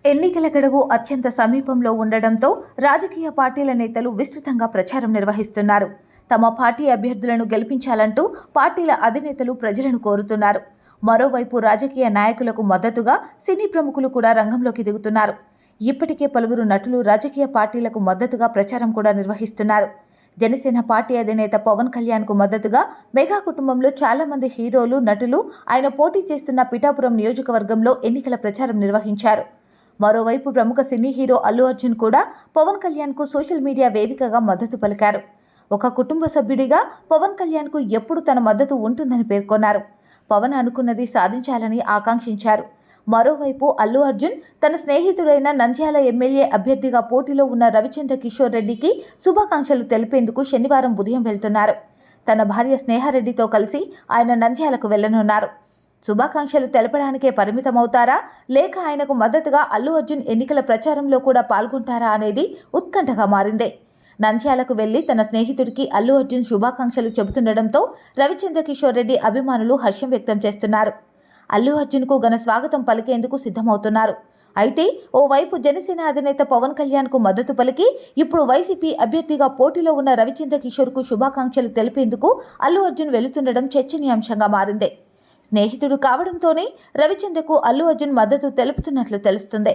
ఎన్నికల గడువు అత్యంత సమీపంలో ఉండడంతో రాజకీయ పార్టీల నేతలు విస్తృతంగా ప్రచారం నిర్వహిస్తున్నారు. తమ పార్టీ అభ్యర్థులను గెలిపించాలంటూ పార్టీల అధినేతలు ప్రజలను కోరుతున్నారు. మరోవైపు రాజకీయ నాయకులకు మద్దతుగా సినీ ప్రముఖులు కూడా రంగంలోకి దిగుతున్నారు. ఇప్పటికే పలువురు నటులు రాజకీయ పార్టీలకు మద్దతుగా ప్రచారం కూడా నిర్వహిస్తున్నారు. జనసేన పార్టీ అధినేత పవన్ కళ్యాణ్కు మద్దతుగా మెగా కుటుంబంలో చాలా మంది హీరోలు, నటులు ఆయన పోటీ చేస్తున్న పిఠాపురం నియోజకవర్గంలో ఎన్నికల ప్రచారం నిర్వహించారు. మరోవైపు ప్రముఖ సినీ హీరో అల్లు అర్జున్ కూడా పవన్ కళ్యాణ్కు సోషల్ మీడియా వేదికగా మద్దతు పలికారు. ఒక కుటుంబ సభ్యుడిగా పవన్ కళ్యాణ్కు ఎప్పుడు తన మద్దతు ఉంటుందని పేర్కొన్నారు. పవన్ అనుకున్నది సాధించాలని ఆకాంక్షించారు. మరోవైపు అల్లు అర్జున్ తన స్నేహితుడైన నంద్యాల ఎమ్మెల్యే అభ్యర్థిగా పోటీలో ఉన్న రవిచంద్ర కిషోర్ రెడ్డికి శుభాకాంక్షలు తెలిపేందుకు శనివారం ఉదయం వెళ్తున్నారు. తన భార్య స్నేహారెడ్డితో కలిసి ఆయన నంద్యాలకు వెళ్లనున్నారు. శుభాకాంక్షలు తెలపడానికే పరిమితమవుతారా, లేక ఆయనకు మద్దతుగా అల్లు అర్జున్ ఎన్నికల ప్రచారంలో కూడా పాల్గొంటారా అనేది ఉత్కంఠగా మారింది. నంద్యాలకు వెళ్లి తన స్నేహితుడికి అల్లు అర్జున్ శుభాకాంక్షలు చెబుతుండటంతో రవిచంద్ర కిషోర్ రెడ్డి అభిమానులు హర్షం వ్యక్తం చేస్తున్నారు. అల్లు అర్జున్కు ఘన స్వాగతం పలికేందుకు సిద్ధమవుతున్నారు. అయితే ఓవైపు జనసేన అధినేత పవన్ కళ్యాణ్కు మద్దతు పలికి ఇప్పుడు వైసీపీ అభ్యర్థిగా పోటీలో ఉన్న రవిచంద్ర కిషోర్కు శుభాకాంక్షలు తెలిపేందుకు అల్లు అర్జున్ వెళుతుండడం చర్చనీయాంశంగా మారింది. స్నేహితుడు కావడంతోనే రవిచంద్రకు అల్లు అర్జున్ మద్దతు తెలుపుతున్నట్లు తెలుస్తుంది.